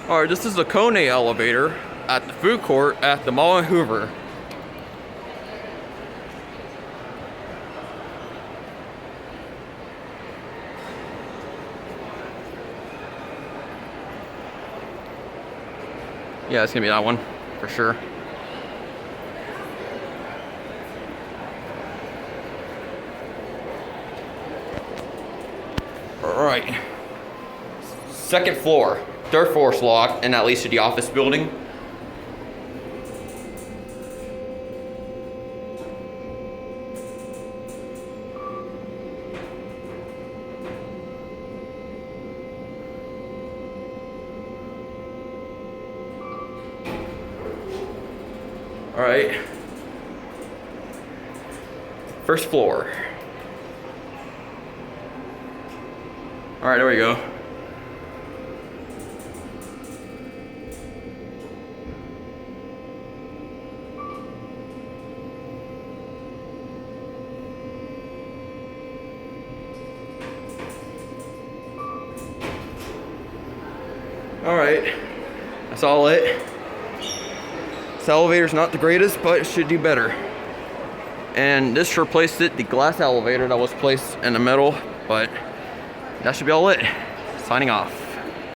Alright, this is the Kone elevator at the food court at the mall in Hoover. Yeah, it's gonna be that one for sure. Alright. Second floor. Third floor's locked, and that leads to the office building. Alright. First floor. Alright, there we go. Alright, that's all it. This elevator's not the greatest, but it should do better. And this replaced it, the glass elevator that was placed in the middle, but that should be all it. Signing off.